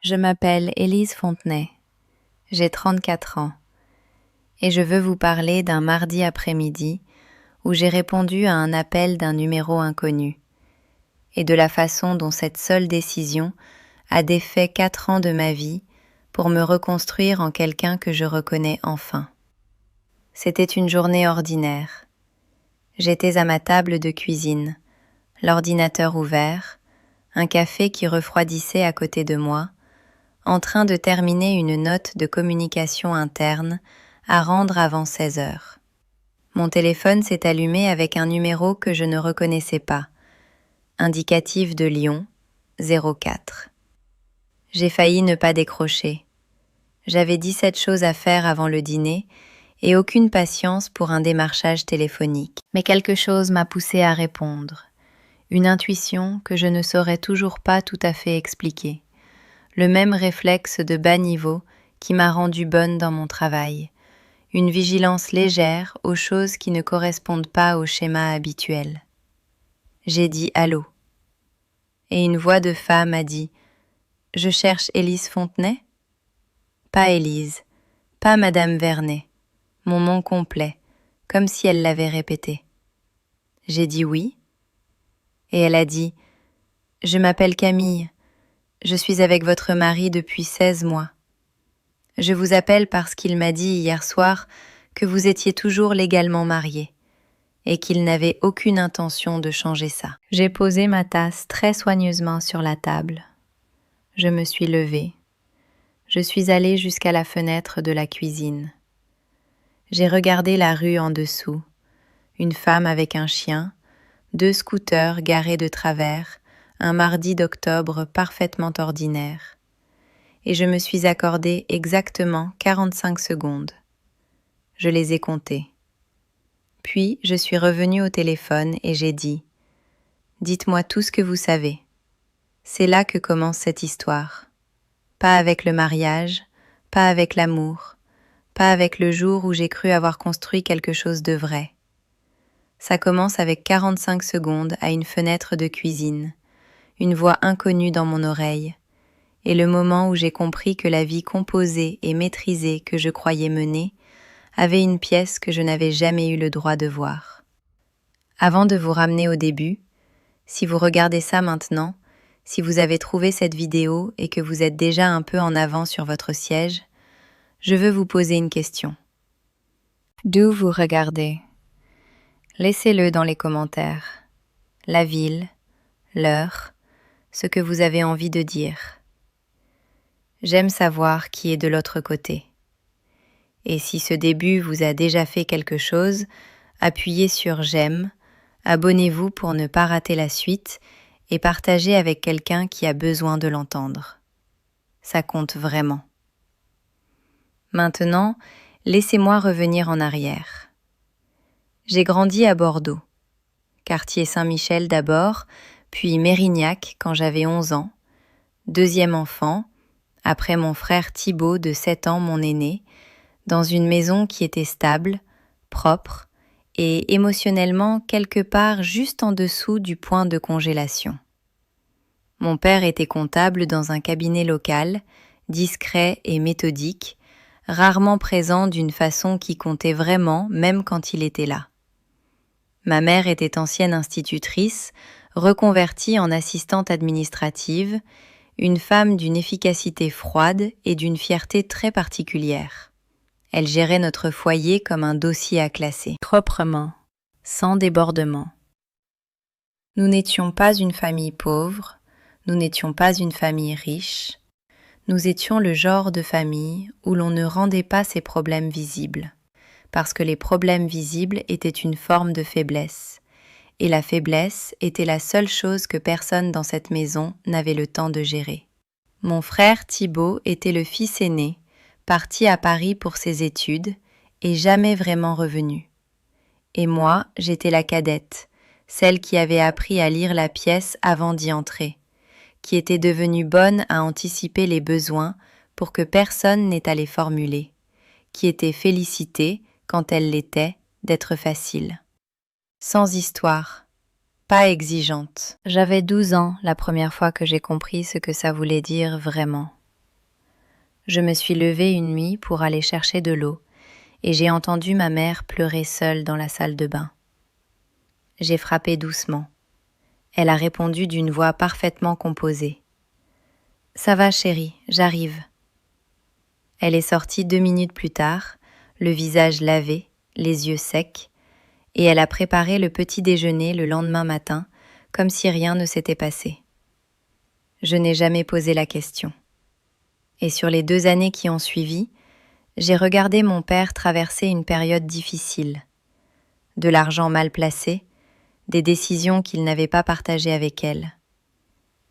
Je m'appelle Élise Fontenay, j'ai 34 ans et je veux vous parler d'un mardi après-midi où j'ai répondu à un appel d'un numéro inconnu et de la façon dont cette seule décision a défait 4 ans de ma vie pour me reconstruire en quelqu'un que je reconnais enfin. C'était une journée ordinaire. J'étais à ma table de cuisine, l'ordinateur ouvert, un café qui refroidissait à côté de moi, en train de terminer une note de communication interne à rendre avant 16 heures. Mon téléphone s'est allumé avec un numéro que je ne reconnaissais pas, indicatif de Lyon, 04. J'ai failli ne pas décrocher. J'avais 17 choses à faire avant le dîner et aucune patience pour un démarchage téléphonique. Mais quelque chose m'a poussé à répondre. Une intuition que je ne saurais toujours pas tout à fait expliquer. Le même réflexe de bas niveau qui m'a rendue bonne dans mon travail. Une vigilance légère aux choses qui ne correspondent pas au schéma habituel. J'ai dit « Allô » et une voix de femme a dit « Je cherche Élise Fontenay ?» Pas Élise, pas Madame Vernet, mon nom complet, comme si elle l'avait répété. J'ai dit « Oui » et elle a dit « Je m'appelle Camille, je suis avec votre mari depuis 16 mois. Je vous appelle parce qu'il m'a dit hier soir que vous étiez toujours légalement mariés et qu'il n'avait aucune intention de changer ça. » J'ai posé ma tasse très soigneusement sur la table. Je me suis levée. Je suis allée jusqu'à la fenêtre de la cuisine. J'ai regardé la rue en dessous, une femme avec un chien, 2 scooters garés de travers, un mardi d'octobre parfaitement ordinaire. Et je me suis accordé exactement 45 secondes. Je les ai comptées. Puis je suis revenue au téléphone et j'ai dit « Dites-moi tout ce que vous savez. C'est là que commence cette histoire. Pas avec le mariage, pas avec l'amour, pas avec le jour où j'ai cru avoir construit quelque chose de vrai. Ça commence avec 45 secondes à une fenêtre de cuisine, une voix inconnue dans mon oreille, et le moment où j'ai compris que la vie composée et maîtrisée que je croyais mener avait une pièce que je n'avais jamais eu le droit de voir. Avant de vous ramener au début, si vous regardez ça maintenant, si vous avez trouvé cette vidéo et que vous êtes déjà un peu en avant sur votre siège, je veux vous poser une question. D'où vous regardez? Laissez-le dans les commentaires. La ville, l'heure, ce que vous avez envie de dire. J'aime savoir qui est de l'autre côté. Et si ce début vous a déjà fait quelque chose, appuyez sur « J'aime », abonnez-vous pour ne pas rater la suite et partagez avec quelqu'un qui a besoin de l'entendre. Ça compte vraiment. Maintenant, laissez-moi revenir en arrière. J'ai grandi à Bordeaux, quartier Saint-Michel d'abord, puis Mérignac quand j'avais 11 ans, deuxième enfant, après mon frère Thibaut de 7 ans mon aîné, dans une maison qui était stable, propre et émotionnellement quelque part juste en dessous du point de congélation. Mon père était comptable dans un cabinet local, discret et méthodique, rarement présent d'une façon qui comptait vraiment même quand il était là. Ma mère était ancienne institutrice, reconvertie en assistante administrative, une femme d'une efficacité froide et d'une fierté très particulière. Elle gérait notre foyer comme un dossier à classer, proprement, sans débordement. Nous n'étions pas une famille pauvre, nous n'étions pas une famille riche, nous étions le genre de famille où l'on ne rendait pas ses problèmes visibles, parce que les problèmes visibles étaient une forme de faiblesse, et la faiblesse était la seule chose que personne dans cette maison n'avait le temps de gérer. Mon frère Thibaut était le fils aîné, parti à Paris pour ses études et jamais vraiment revenu. Et moi, j'étais la cadette, celle qui avait appris à lire la pièce avant d'y entrer, qui était devenue bonne à anticiper les besoins pour que personne n'ait à les formuler, qui était félicitée, quand elle l'était, d'être facile. Sans histoire, pas exigeante. J'avais 12 ans la première fois que j'ai compris ce que ça voulait dire vraiment. Je me suis levée une nuit pour aller chercher de l'eau et j'ai entendu ma mère pleurer seule dans la salle de bain. J'ai frappé doucement. Elle a répondu d'une voix parfaitement composée. « Ça va, chérie, j'arrive. » Elle est sortie 2 minutes plus tard, le visage lavé, les yeux secs, et elle a préparé le petit déjeuner le lendemain matin, comme si rien ne s'était passé. Je n'ai jamais posé la question. Et sur les 2 années qui ont suivi, j'ai regardé mon père traverser une période difficile. De l'argent mal placé, des décisions qu'il n'avait pas partagées avec elle.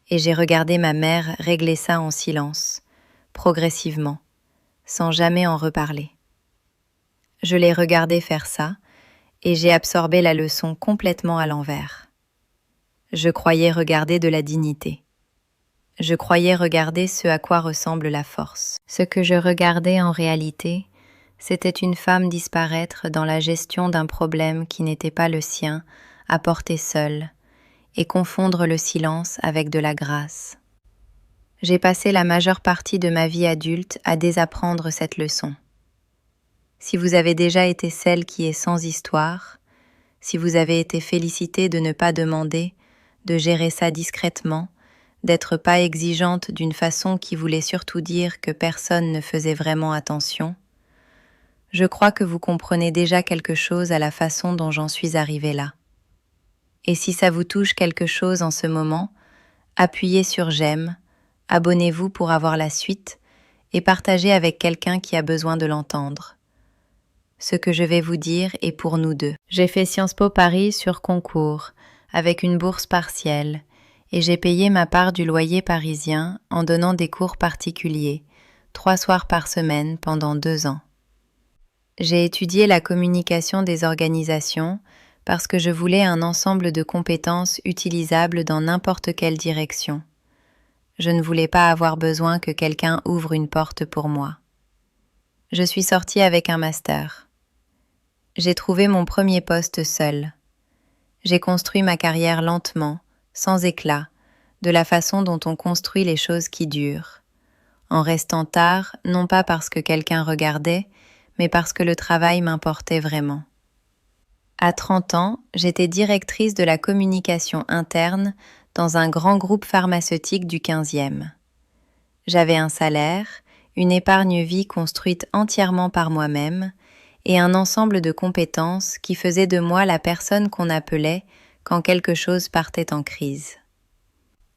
Et j'ai regardé ma mère régler ça en silence, progressivement, sans jamais en reparler. Je l'ai regardé faire ça, et j'ai absorbé la leçon complètement à l'envers. Je croyais regarder de la dignité. Je croyais regarder ce à quoi ressemble la force. Ce que je regardais en réalité, c'était une femme disparaître dans la gestion d'un problème qui n'était pas le sien, à porter seule, et confondre le silence avec de la grâce. J'ai passé la majeure partie de ma vie adulte à désapprendre cette leçon. Si vous avez déjà été celle qui est sans histoire, si vous avez été félicitée de ne pas demander, de gérer ça discrètement, d'être pas exigeante d'une façon qui voulait surtout dire que personne ne faisait vraiment attention, je crois que vous comprenez déjà quelque chose à la façon dont j'en suis arrivée là. Et si ça vous touche quelque chose en ce moment, appuyez sur j'aime, abonnez-vous pour avoir la suite et partagez avec quelqu'un qui a besoin de l'entendre. Ce que je vais vous dire est pour nous deux. J'ai fait Sciences Po Paris sur concours, avec une bourse partielle, et j'ai payé ma part du loyer parisien en donnant des cours particuliers, 3 soirs par semaine pendant 2 ans. J'ai étudié la communication des organisations parce que je voulais un ensemble de compétences utilisables dans n'importe quelle direction. Je ne voulais pas avoir besoin que quelqu'un ouvre une porte pour moi. Je suis sortie avec un master. J'ai trouvé mon premier poste seul. J'ai construit ma carrière lentement, sans éclat, de la façon dont on construit les choses qui durent. En restant tard, non pas parce que quelqu'un regardait, mais parce que le travail m'importait vraiment. À 30 ans, j'étais directrice de la communication interne dans un grand groupe pharmaceutique du 15e. J'avais un salaire, une épargne vie construite entièrement par moi-même et un ensemble de compétences qui faisaient de moi la personne qu'on appelait quand quelque chose partait en crise.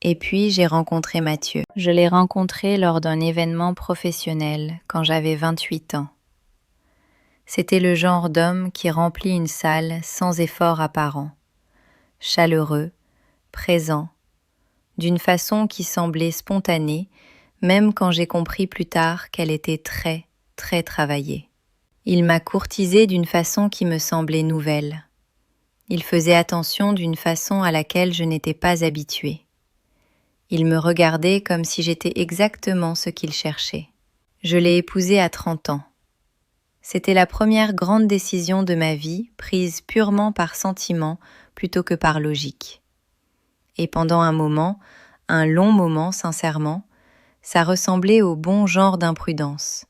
Et puis j'ai rencontré Mathieu. Je l'ai rencontré lors d'un événement professionnel quand j'avais 28 ans. C'était le genre d'homme qui remplit une salle sans effort apparent, chaleureux, présent, d'une façon qui semblait spontanée, même quand j'ai compris plus tard qu'elle était très, très travaillée. Il m'a courtisée d'une façon qui me semblait nouvelle. Il faisait attention d'une façon à laquelle je n'étais pas habituée. Il me regardait comme si j'étais exactement ce qu'il cherchait. Je l'ai épousé à 30 ans. C'était la première grande décision de ma vie, prise purement par sentiment plutôt que par logique. Et pendant un moment, un long moment sincèrement, ça ressemblait au bon genre d'imprudence.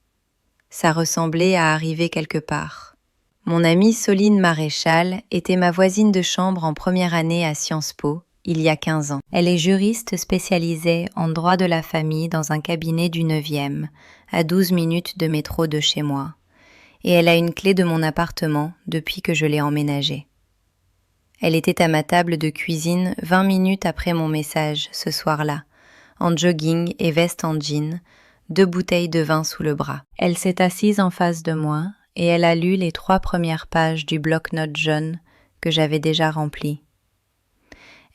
Ça ressemblait à arriver quelque part. Mon amie Soline Maréchal était ma voisine de chambre en première année à Sciences Po, il y a 15 ans. Elle est juriste spécialisée en droit de la famille dans un cabinet du 9e, à 12 minutes de métro de chez moi. Et elle a une clé de mon appartement depuis que je l'ai emménagé. Elle était à ma table de cuisine 20 minutes après mon message ce soir-là, en jogging et veste en jean, 2 bouteilles de vin sous le bras. Elle s'est assise en face de moi et elle a lu les 3 premières pages du bloc-notes jaune que j'avais déjà rempli.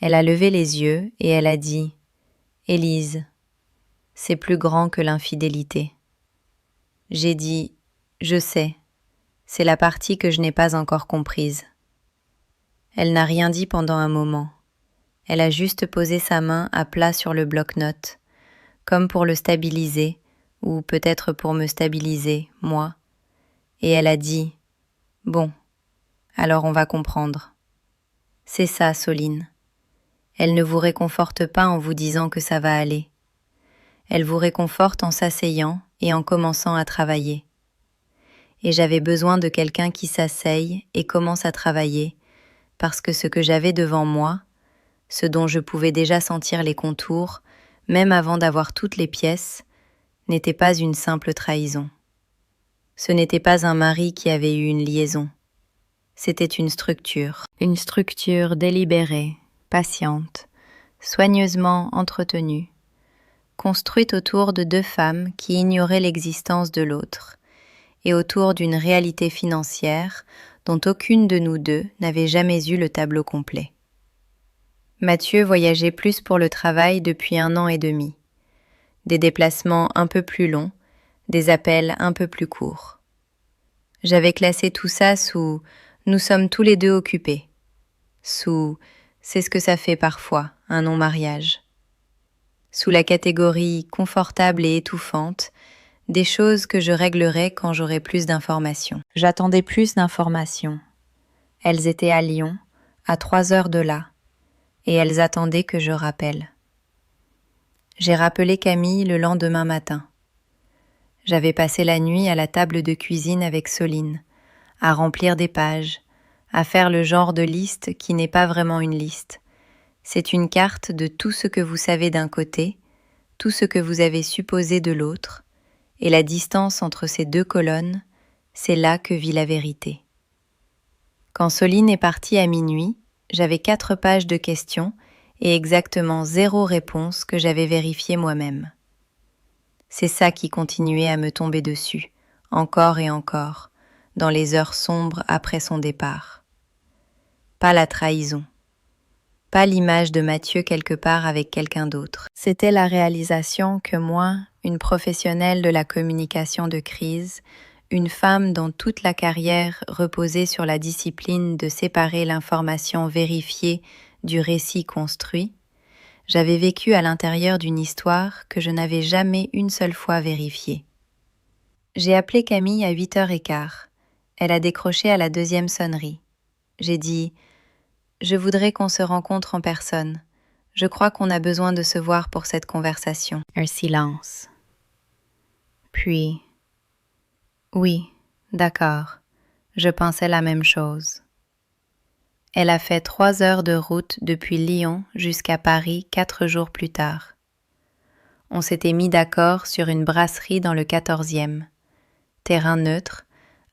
Elle a levé les yeux et elle a dit « Élise, c'est plus grand que l'infidélité. » J'ai dit « Je sais. C'est la partie que je n'ai pas encore comprise. » Elle n'a rien dit pendant un moment. Elle a juste posé sa main à plat sur le bloc-notes, comme pour le stabiliser, ou peut-être pour me stabiliser, moi. Et elle a dit « Bon, alors on va comprendre. » C'est ça, Soline. Elle ne vous réconforte pas en vous disant que ça va aller. Elle vous réconforte en s'asseyant et en commençant à travailler. Et j'avais besoin de quelqu'un qui s'asseye et commence à travailler, parce que ce que j'avais devant moi, ce dont je pouvais déjà sentir les contours, même avant d'avoir toutes les pièces, n'était pas une simple trahison. Ce n'était pas un mari qui avait eu une liaison. C'était une structure délibérée, patiente, soigneusement entretenue, construite autour de deux femmes qui ignoraient l'existence de l'autre, et autour d'une réalité financière dont aucune de nous deux n'avait jamais eu le tableau complet. Mathieu voyageait plus pour le travail depuis 1 an et demi. Des déplacements un peu plus longs, des appels un peu plus courts. J'avais classé tout ça sous « nous sommes tous les deux occupés », sous « c'est ce que ça fait parfois, un non-mariage », sous la catégorie confortable et étouffante, des choses que je réglerai quand j'aurai plus d'informations. J'attendais plus d'informations. Elles étaient à Lyon, à 3 heures de là, et elles attendaient que je rappelle. J'ai rappelé Camille le lendemain matin. J'avais passé la nuit à la table de cuisine avec Soline, à remplir des pages, à faire le genre de liste qui n'est pas vraiment une liste. C'est une carte de tout ce que vous savez d'un côté, tout ce que vous avez supposé de l'autre, et la distance entre ces deux colonnes, c'est là que vit la vérité. Quand Soline est partie à minuit, j'avais 4 pages de questions et exactement 0 réponse que j'avais vérifiée moi-même. C'est ça qui continuait à me tomber dessus, encore et encore, dans les heures sombres après son départ. Pas la trahison, pas l'image de Mathieu quelque part avec quelqu'un d'autre. C'était la réalisation que moi, une professionnelle de la communication de crise, une femme dont toute la carrière reposait sur la discipline de séparer l'information vérifiée du récit construit, j'avais vécu à l'intérieur d'une histoire que je n'avais jamais une seule fois vérifiée. J'ai appelé Camille à 8h15. Elle a décroché à la 2e sonnerie. J'ai dit « Je voudrais qu'on se rencontre en personne. Je crois qu'on a besoin de se voir pour cette conversation. » Un silence. Puis « Oui, d'accord. Je pensais la même chose. » Elle a fait 3 heures de route depuis Lyon jusqu'à Paris 4 jours plus tard. On s'était mis d'accord sur une brasserie dans le 14e. Terrain neutre,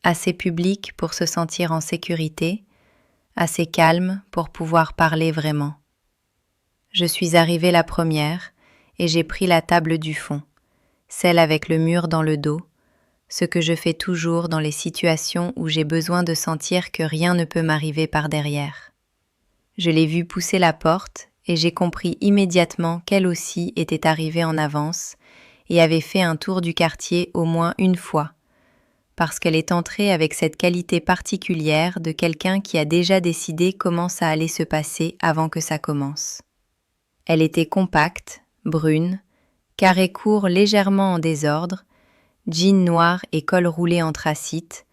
assez public pour se sentir en sécurité, assez calme pour pouvoir parler vraiment. Je suis arrivée la première et j'ai pris la table du fond, celle avec le mur dans le dos, ce que je fais toujours dans les situations où j'ai besoin de sentir que rien ne peut m'arriver par derrière. Je l'ai vue pousser la porte et j'ai compris immédiatement qu'elle aussi était arrivée en avance et avait fait un tour du quartier au moins une fois, parce qu'elle est entrée avec cette qualité particulière de quelqu'un qui a déjà décidé comment ça allait se passer avant que ça commence. Elle était compacte, brune, carré court légèrement en désordre, jean noir et col roulé anthracite,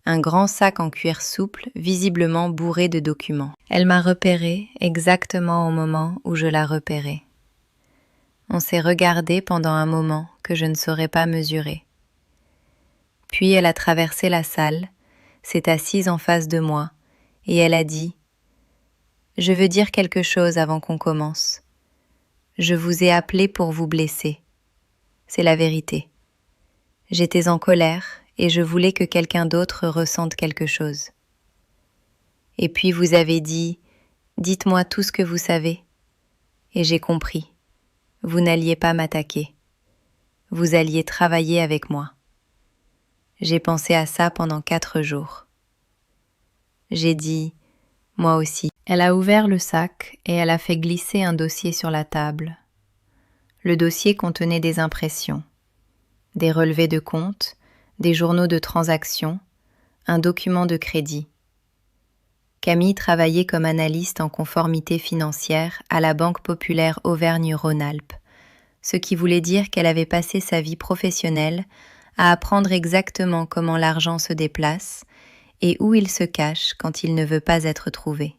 un grand sac en cuir souple visiblement bourré de documents. Elle m'a repérée exactement au moment où je la repérais. On s'est regardé pendant un moment que je ne saurais pas mesurer. Puis elle a traversé la salle, s'est assise en face de moi, et elle a dit « Je veux dire quelque chose avant qu'on commence. Je vous ai appelé pour vous blesser. C'est la vérité. J'étais en colère et je voulais que quelqu'un d'autre ressente quelque chose. Et puis vous avez dit « Dites-moi tout ce que vous savez. » Et j'ai compris. Vous n'alliez pas m'attaquer. Vous alliez travailler avec moi. J'ai pensé à ça pendant 4 jours. J'ai dit « Moi aussi ». Elle a ouvert le sac et elle a fait glisser un dossier sur la table. Le dossier contenait des impressions, des relevés de compte, des journaux de transactions, un document de crédit. Camille travaillait comme analyste en conformité financière à la Banque populaire Auvergne-Rhône-Alpes, ce qui voulait dire qu'elle avait passé sa vie professionnelle à apprendre exactement comment l'argent se déplace et où il se cache quand il ne veut pas être trouvé.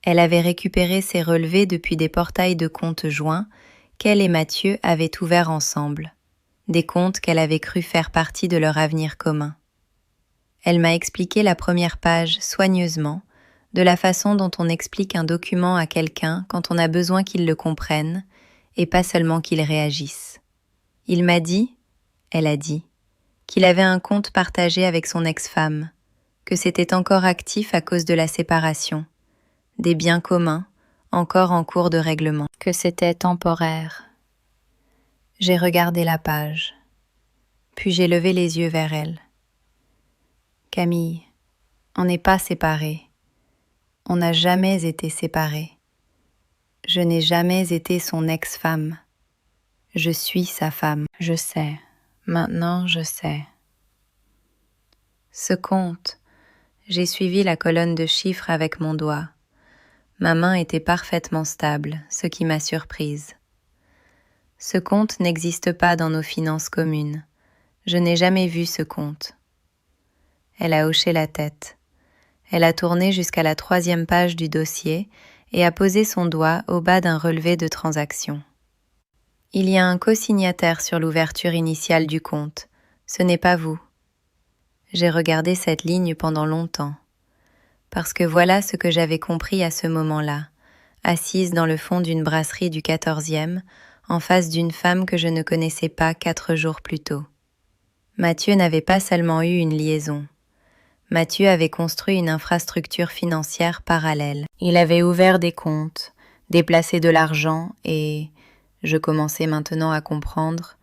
Elle avait récupéré ses relevés depuis des portails de comptes joints qu'elle et Mathieu avaient ouverts ensemble, des comptes qu'elle avait cru faire partie de leur avenir commun. Elle m'a expliqué la première page soigneusement, de la façon dont on explique un document à quelqu'un quand on a besoin qu'il le comprenne, et pas seulement qu'il réagisse. Il m'a dit, elle a dit, qu'il avait un compte partagé avec son ex-femme, que c'était encore actif à cause de la séparation, des biens communs, encore en cours de règlement, que c'était temporaire. J'ai regardé la page, puis j'ai levé les yeux vers elle. Camille, on n'est pas séparés. On n'a jamais été séparés. Je n'ai jamais été son ex-femme. Je suis sa femme. Je sais. Maintenant, je sais. Ce compte, j'ai suivi la colonne de chiffres avec mon doigt. Ma main était parfaitement stable, ce qui m'a surprise. Ce compte n'existe pas dans nos finances communes. Je n'ai jamais vu ce compte. Elle a hoché la tête. Elle a tourné jusqu'à la 3e page du dossier et a posé son doigt au bas d'un relevé de transaction. Il y a un co-signataire sur l'ouverture initiale du compte. Ce n'est pas vous. J'ai regardé cette ligne pendant longtemps. Parce que voilà ce que j'avais compris à ce moment-là, assise dans le fond d'une brasserie du 14e, en face d'une femme que je ne connaissais pas 4 jours plus tôt. Mathieu n'avait pas seulement eu une liaison. Mathieu avait construit une infrastructure financière parallèle. Il avait ouvert des comptes, déplacé de l'argent et, je commençais maintenant à comprendre,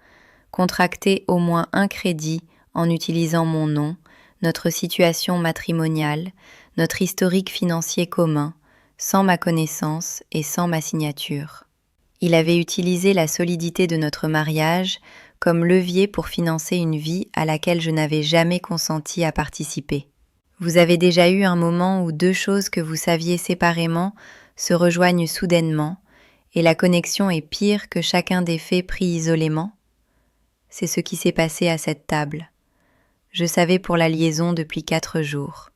contracté au moins un crédit en utilisant mon nom, notre situation matrimoniale, notre historique financier commun, sans ma connaissance et sans ma signature. Il avait utilisé la solidité de notre mariage comme levier pour financer une vie à laquelle je n'avais jamais consenti à participer. Vous avez déjà eu un moment où 2 choses que vous saviez séparément se rejoignent soudainement et la connexion est pire que chacun des faits pris isolément? C'est ce qui s'est passé à cette table. Je savais pour la liaison depuis 4 jours.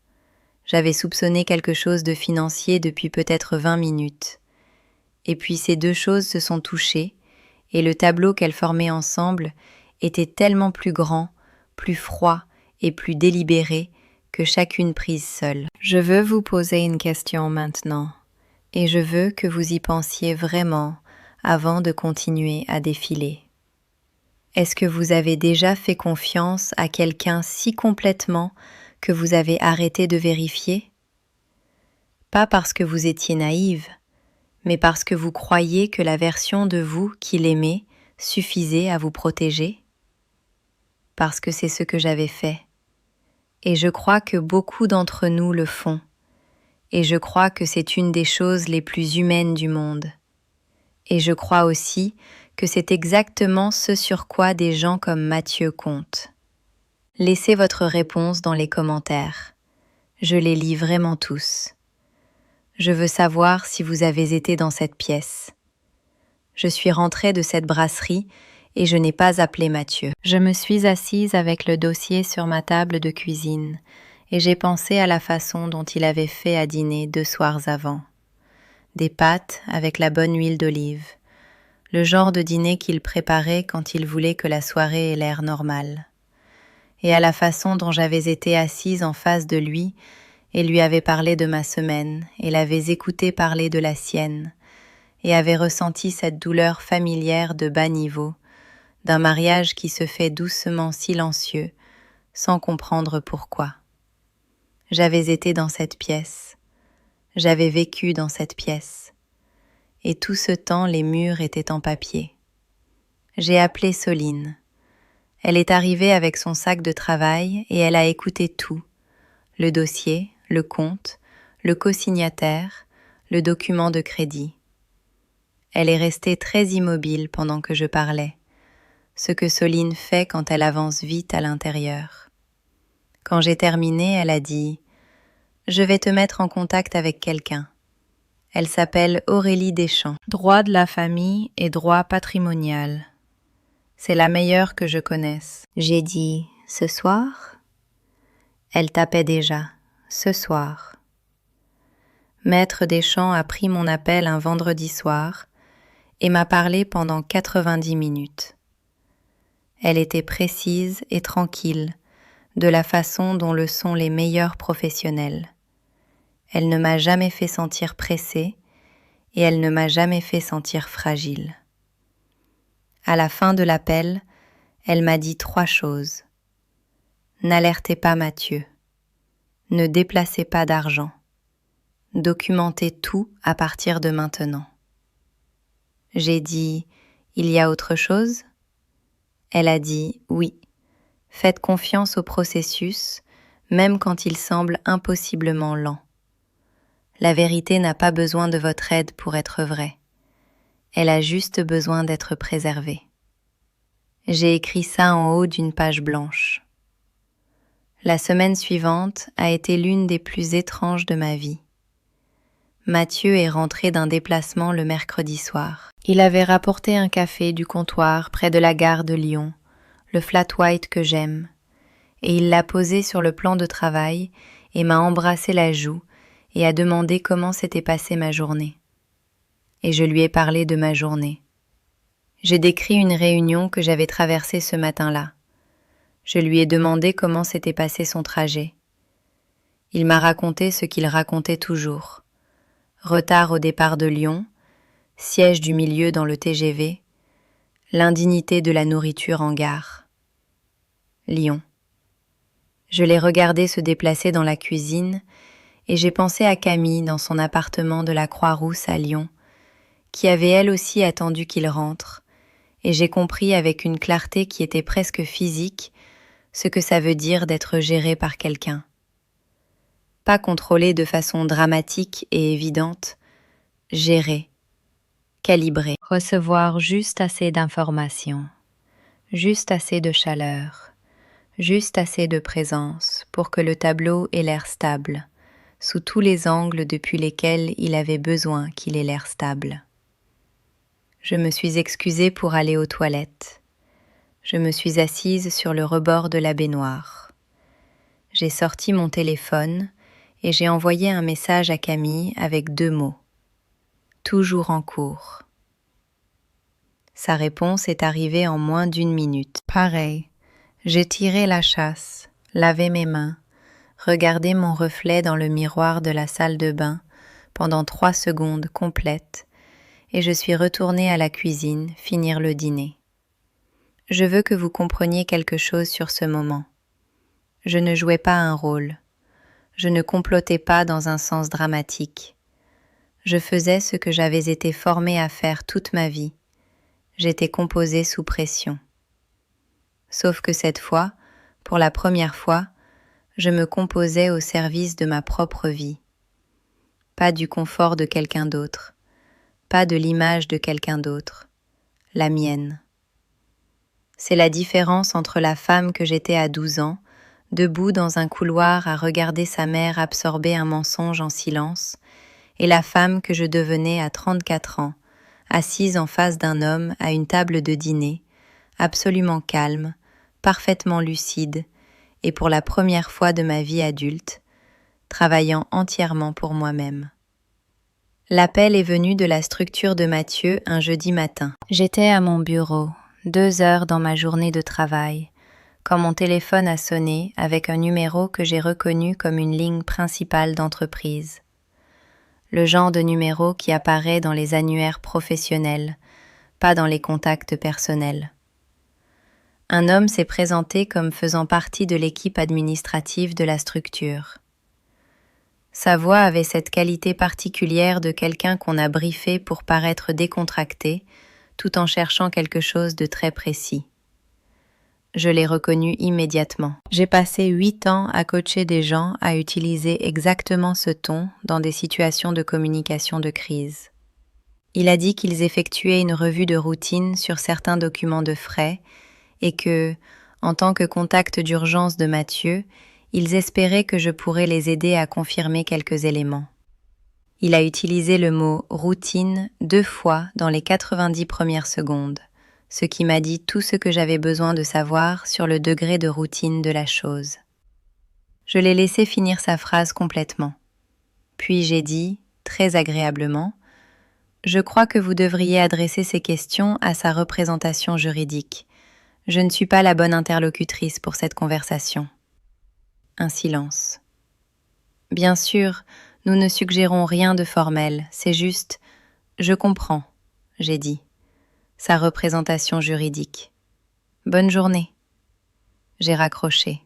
J'avais soupçonné quelque chose de financier depuis peut-être 20 minutes. Et puis ces 2 choses se sont touchées et le tableau qu'elles formaient ensemble était tellement plus grand, plus froid et plus délibéré que chacune prise seule. Je veux vous poser une question maintenant, et je veux que vous y pensiez vraiment avant de continuer à défiler. Est-ce que vous avez déjà fait confiance à quelqu'un si complètement que vous avez arrêté de vérifier? Pas parce que vous étiez naïve, mais parce que vous croyiez que la version de vous qui l'aimait suffisait à vous protéger? Parce que c'est ce que j'avais fait. Et je crois que beaucoup d'entre nous le font. Et je crois que c'est une des choses les plus humaines du monde. Et je crois aussi que c'est exactement ce sur quoi des gens comme Mathieu comptent. Laissez votre réponse dans les commentaires. Je les lis vraiment tous. Je veux savoir si vous avez été dans cette pièce. Je suis rentrée de cette brasserie et je n'ai pas appelé Mathieu. Je me suis assise avec le dossier sur ma table de cuisine et j'ai pensé à la façon dont il avait fait à dîner 2 soirs avant. Des pâtes avec la bonne huile d'olive, le genre de dîner qu'il préparait quand il voulait que la soirée ait l'air normale. Et à la façon dont j'avais été assise en face de lui et lui avais parlé de ma semaine et l'avais écouté parler de la sienne et avait ressenti cette douleur familière de bas niveau, d'un mariage qui se fait doucement silencieux, sans comprendre pourquoi. J'avais été dans cette pièce, j'avais vécu dans cette pièce, et tout ce temps les murs étaient en papier. J'ai appelé Soline. Elle est arrivée avec son sac de travail et elle a écouté tout, le dossier, le compte, le co-signataire, le document de crédit. Elle est restée très immobile pendant que je parlais, ce que Soline fait quand elle avance vite à l'intérieur. Quand j'ai terminé, elle a dit « Je vais te mettre en contact avec quelqu'un. Elle s'appelle Aurélie Deschamps. Droit de la famille et droit patrimonial. C'est la meilleure que je connaisse. » J'ai dit « Ce soir ?» Elle tapait déjà « Ce soir ». Maître Deschamps a pris mon appel un vendredi soir et m'a parlé pendant 90 minutes. Elle était précise et tranquille, de la façon dont le sont les meilleurs professionnels. Elle ne m'a jamais fait sentir pressée et elle ne m'a jamais fait sentir fragile. À la fin de l'appel, elle m'a dit 3 choses. N'alertez pas Mathieu. Ne déplacez pas d'argent. Documentez tout à partir de maintenant. J'ai dit « Il y a autre chose ?» Elle a dit « Oui. Faites confiance au processus, même quand il semble impossiblement lent. La vérité n'a pas besoin de votre aide pour être vraie. Elle a juste besoin d'être préservée. » J'ai écrit ça en haut d'une page blanche. La semaine suivante a été l'une des plus étranges de ma vie. Mathieu est rentré d'un déplacement le mercredi soir. Il avait rapporté un café du comptoir près de la gare de Lyon, le flat white que j'aime, et il l'a posé sur le plan de travail et m'a embrassé la joue et a demandé comment s'était passée ma journée. Et je lui ai parlé de ma journée. J'ai décrit une réunion que j'avais traversée ce matin-là. Je lui ai demandé comment s'était passé son trajet. Il m'a raconté ce qu'il racontait toujours. Retard au départ de Lyon, siège du milieu dans le TGV, l'indignité de la nourriture en gare. Lyon. Je l'ai regardé se déplacer dans la cuisine et j'ai pensé à Camille dans son appartement de la Croix-Rousse à Lyon, qui avait elle aussi attendu qu'il rentre, et j'ai compris avec une clarté qui était presque physique ce que ça veut dire d'être géré par quelqu'un. Pas contrôlé de façon dramatique et évidente, gérer, calibrer, recevoir juste assez d'informations, juste assez de chaleur, juste assez de présence pour que le tableau ait l'air stable, sous tous les angles depuis lesquels il avait besoin qu'il ait l'air stable. Je me suis excusée pour aller aux toilettes. Je me suis assise sur le rebord de la baignoire. J'ai sorti mon téléphone et j'ai envoyé un message à Camille avec 2 mots. Toujours en cours. Sa réponse est arrivée en moins d'1 minute. Pareil, j'ai tiré la chasse, lavé mes mains, regardé mon reflet dans le miroir de la salle de bain pendant 3 secondes complètes et je suis retournée à la cuisine finir le dîner. Je veux que vous compreniez quelque chose sur ce moment. Je ne jouais pas un rôle. Je ne complotais pas dans un sens dramatique. Je faisais ce que j'avais été formée à faire toute ma vie. J'étais composée sous pression. Sauf que cette fois, pour la première fois, je me composais au service de ma propre vie. Pas du confort de quelqu'un d'autre, pas de l'image de quelqu'un d'autre, la mienne. C'est la différence entre la femme que j'étais à 12 ans, debout dans un couloir à regarder sa mère absorber un mensonge en silence, et la femme que je devenais à 34 ans, assise en face d'un homme à une table de dîner, absolument calme, parfaitement lucide, et pour la première fois de ma vie adulte, travaillant entièrement pour moi-même. L'appel est venu de la structure de Mathieu un jeudi matin. J'étais à mon bureau, 2 heures dans ma journée de travail, quand mon téléphone a sonné avec un numéro que j'ai reconnu comme une ligne principale d'entreprise. Le genre de numéro qui apparaît dans les annuaires professionnels, pas dans les contacts personnels. Un homme s'est présenté comme faisant partie de l'équipe administrative de la structure. Sa voix avait cette qualité particulière de quelqu'un qu'on a briefé pour paraître décontracté, tout en cherchant quelque chose de très précis. Je l'ai reconnu immédiatement. J'ai passé 8 ans à coacher des gens à utiliser exactement ce ton dans des situations de communication de crise. Il a dit qu'ils effectuaient une revue de routine sur certains documents de frais et que, en tant que contact d'urgence de Mathieu, ils espéraient que je pourrais les aider à confirmer quelques éléments. Il a utilisé le mot « routine » 2 fois dans les 90 premières secondes, ce qui m'a dit tout ce que j'avais besoin de savoir sur le degré de routine de la chose. Je l'ai laissé finir sa phrase complètement. Puis j'ai dit, très agréablement, « Je crois que vous devriez adresser ces questions à sa représentation juridique. Je ne suis pas la bonne interlocutrice pour cette conversation. Un silence. Bien sûr, nous ne suggérons rien de formel, c'est juste « je comprends », j'ai dit. Sa représentation juridique. Bonne journée. J'ai raccroché.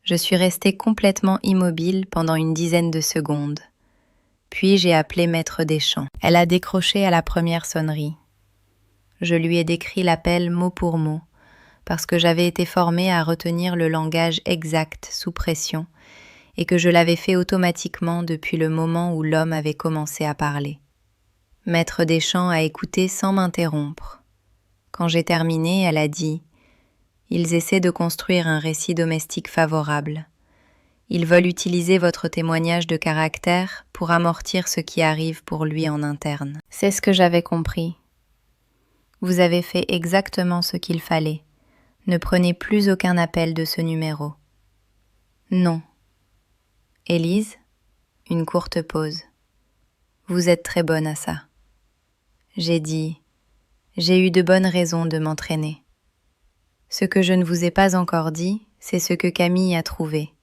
Je suis restée complètement immobile pendant une dizaine de secondes. Puis j'ai appelé Maître Deschamps. Elle a décroché à la première sonnerie. Je lui ai décrit l'appel mot pour mot, parce que j'avais été formée à retenir le langage exact sous pression et que je l'avais fait automatiquement depuis le moment où l'homme avait commencé à parler. Maître Deschamps a écouté sans m'interrompre. Quand j'ai terminé, elle a dit « Ils essaient de construire un récit domestique favorable. Ils veulent utiliser votre témoignage de caractère pour amortir ce qui arrive pour lui en interne. » C'est ce que j'avais compris. Vous avez fait exactement ce qu'il fallait. Ne prenez plus aucun appel de ce numéro. Non. Élise, une courte pause. Vous êtes très bonne à ça. J'ai dit, j'ai eu de bonnes raisons de m'entraîner. Ce que je ne vous ai pas encore dit, c'est ce que Camille a trouvé.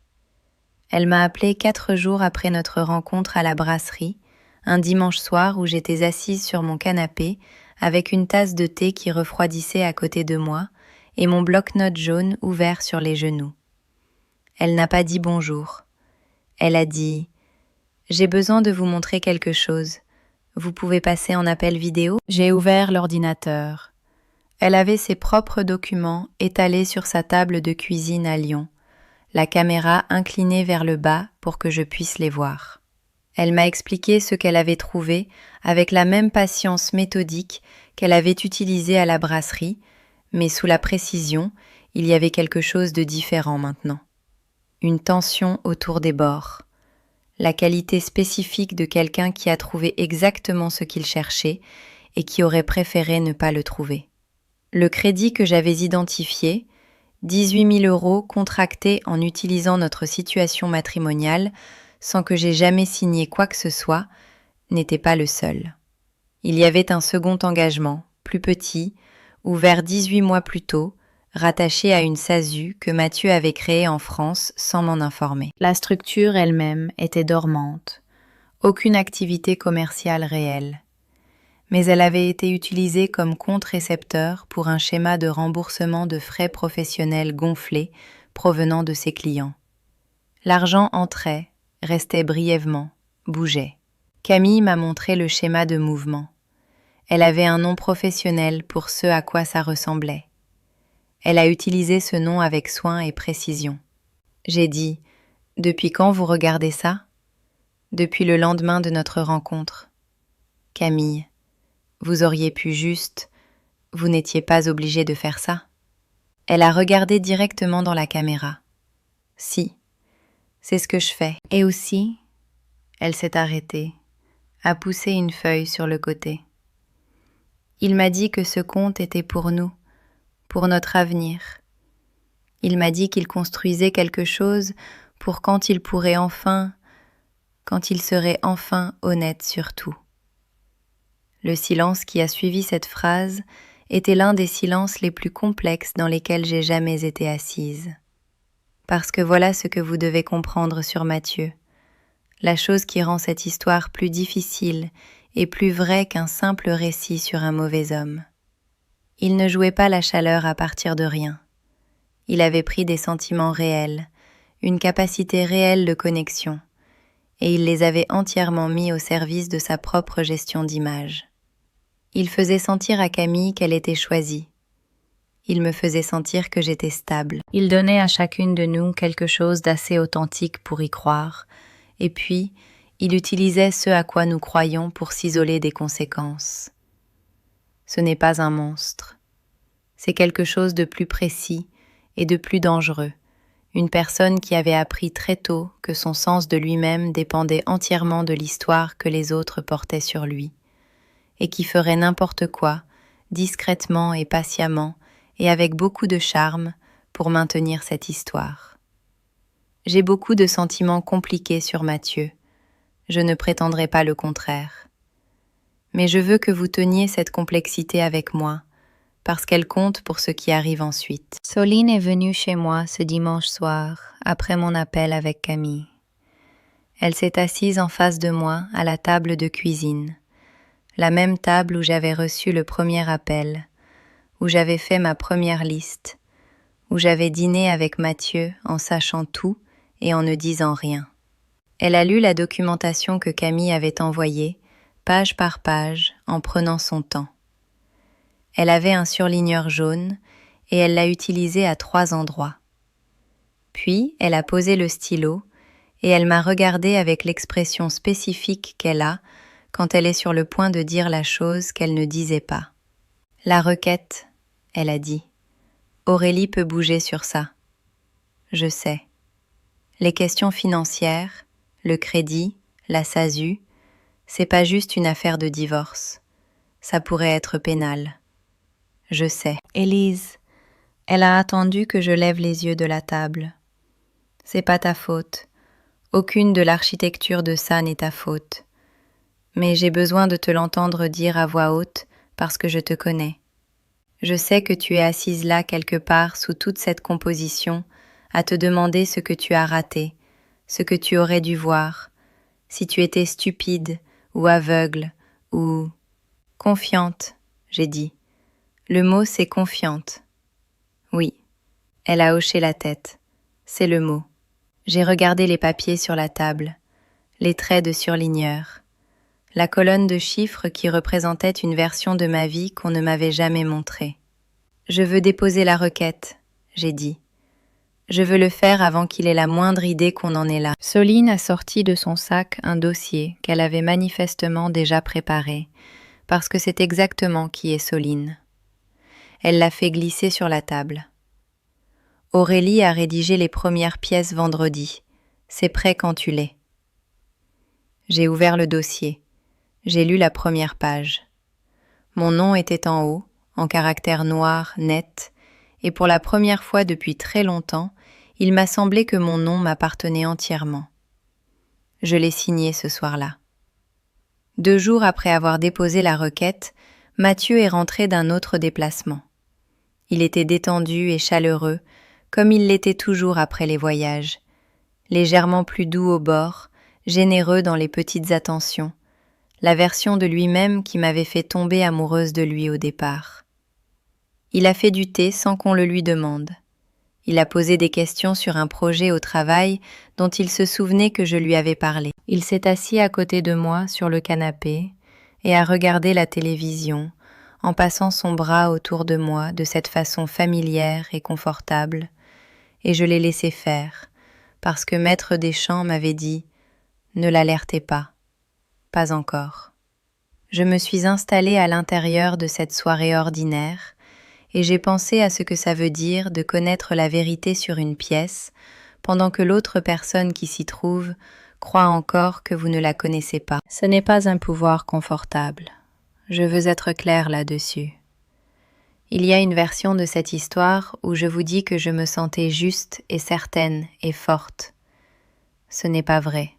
Elle m'a appelé 4 jours après notre rencontre à la brasserie, un dimanche soir où j'étais assise sur mon canapé avec une tasse de thé qui refroidissait à côté de moi et mon bloc-notes jaune ouvert sur les genoux. Elle n'a pas dit bonjour. Elle a dit « J'ai besoin de vous montrer quelque chose. Vous pouvez passer en appel vidéo ?» J'ai ouvert l'ordinateur. Elle avait ses propres documents étalés sur sa table de cuisine à Lyon, la caméra inclinée vers le bas pour que je puisse les voir. Elle m'a expliqué ce qu'elle avait trouvé avec la même patience méthodique qu'elle avait utilisée à la brasserie, mais sous la précision, il y avait quelque chose de différent maintenant. Une tension autour des bords. La qualité spécifique de quelqu'un qui a trouvé exactement ce qu'il cherchait et qui aurait préféré ne pas le trouver. Le crédit que j'avais identifié, 18 000 € contractés en utilisant notre situation matrimoniale sans que j'aie jamais signé quoi que ce soit, n'était pas le seul. Il y avait un second engagement, plus petit, ouvert 18 mois plus tôt, rattaché à une SASU que Mathieu avait créée en France sans m'en informer. La structure elle-même était dormante, aucune activité commerciale réelle. Mais elle avait été utilisée comme compte récepteur pour un schéma de remboursement de frais professionnels gonflés provenant de ses clients. L'argent entrait, restait brièvement, bougeait. Camille m'a montré le schéma de mouvement. Elle avait un nom professionnel pour ce à quoi ça ressemblait. Elle a utilisé ce nom avec soin et précision. J'ai dit « Depuis quand vous regardez ça ?» « Depuis le lendemain de notre rencontre. » « Camille, vous auriez pu juste... Vous n'étiez pas obligée de faire ça. » Elle a regardé directement dans la caméra. « Si, c'est ce que je fais. » Et aussi, elle s'est arrêtée, a poussé une feuille sur le côté. Il m'a dit que ce compte était pour nous, pour notre avenir. Il m'a dit qu'il construisait quelque chose pour quand il pourrait enfin, quand il serait enfin honnête sur tout. Le silence qui a suivi cette phrase était l'un des silences les plus complexes dans lesquels j'ai jamais été assise. Parce que voilà ce que vous devez comprendre sur Mathieu, la chose qui rend cette histoire plus difficile et plus vraie qu'un simple récit sur un mauvais homme. Il ne jouait pas la chaleur à partir de rien. Il avait pris des sentiments réels, une capacité réelle de connexion, et il les avait entièrement mis au service de sa propre gestion d'image. Il faisait sentir à Camille qu'elle était choisie. Il me faisait sentir que j'étais stable. Il donnait à chacune de nous quelque chose d'assez authentique pour y croire, et puis il utilisait ce à quoi nous croyons pour s'isoler des conséquences. Ce n'est pas un monstre. C'est quelque chose de plus précis et de plus dangereux. Une personne qui avait appris très tôt que son sens de lui-même dépendait entièrement de l'histoire que les autres portaient sur lui, et qui ferait n'importe quoi, discrètement et patiemment, et avec beaucoup de charme, pour maintenir cette histoire. J'ai beaucoup de sentiments compliqués sur Mathieu. Je ne prétendrai pas le contraire. Mais je veux que vous teniez cette complexité avec moi, parce qu'elle compte pour ce qui arrive ensuite. Soline est venue chez moi ce dimanche soir, après mon appel avec Camille. Elle s'est assise en face de moi à la table de cuisine, la même table où j'avais reçu le premier appel, où j'avais fait ma première liste, où j'avais dîné avec Mathieu en sachant tout et en ne disant rien. Elle a lu la documentation que Camille avait envoyée, page par page, en prenant son temps. Elle avait un surligneur jaune et elle l'a utilisé à 3 endroits. Puis, elle a posé le stylo et elle m'a regardé avec l'expression spécifique qu'elle a quand elle est sur le point de dire la chose qu'elle ne disait pas. La requête, elle a dit. Aurélie peut bouger sur ça. Je sais. Les questions financières, le crédit, la SASU, c'est pas juste une affaire de divorce. Ça pourrait être pénal. Je sais. Élise, elle a attendu que je lève les yeux de la table. C'est pas ta faute. Aucune de l'architecture de ça n'est ta faute. Mais j'ai besoin de te l'entendre dire à voix haute parce que je te connais. Je sais que tu es assise là quelque part sous toute cette composition à te demander ce que tu as raté, ce que tu aurais dû voir, si tu étais stupide ou aveugle ou... Confiante, j'ai dit. Le mot c'est confiante. Oui. Elle a hoché la tête. C'est le mot. J'ai regardé les papiers sur la table, les traits de surligneur, la colonne de chiffres qui représentait une version de ma vie qu'on ne m'avait jamais montrée. Je veux déposer la requête, j'ai dit. Je veux le faire avant qu'il ait la moindre idée qu'on en est là. Soline a sorti de son sac un dossier qu'elle avait manifestement déjà préparé, parce que c'est exactement qui est Soline. Elle l'a fait glisser sur la table. Aurélie a rédigé les premières pièces vendredi. C'est prêt quand tu l'es. J'ai ouvert le dossier. J'ai lu la première page. Mon nom était en haut, en caractères noirs, nets, et pour la première fois depuis très longtemps, il m'a semblé que mon nom m'appartenait entièrement. Je l'ai signé ce soir-là. 2 jours après avoir déposé la requête, Mathieu est rentré d'un autre déplacement. Il était détendu et chaleureux, comme il l'était toujours après les voyages, légèrement plus doux au bord, généreux dans les petites attentions, la version de lui-même qui m'avait fait tomber amoureuse de lui au départ. Il a fait du thé sans qu'on le lui demande. Il a posé des questions sur un projet au travail dont il se souvenait que je lui avais parlé. Il s'est assis à côté de moi sur le canapé et a regardé la télévision en passant son bras autour de moi de cette façon familière et confortable, et je l'ai laissé faire, parce que Maître Deschamps m'avait dit « Ne l'alertez pas, pas encore ». Je me suis installée à l'intérieur de cette soirée ordinaire, et j'ai pensé à ce que ça veut dire de connaître la vérité sur une pièce, pendant que l'autre personne qui s'y trouve croit encore que vous ne la connaissez pas. Ce n'est pas un pouvoir confortable. Je veux être claire là-dessus. Il y a une version de cette histoire où je vous dis que je me sentais juste et certaine et forte. Ce n'est pas vrai.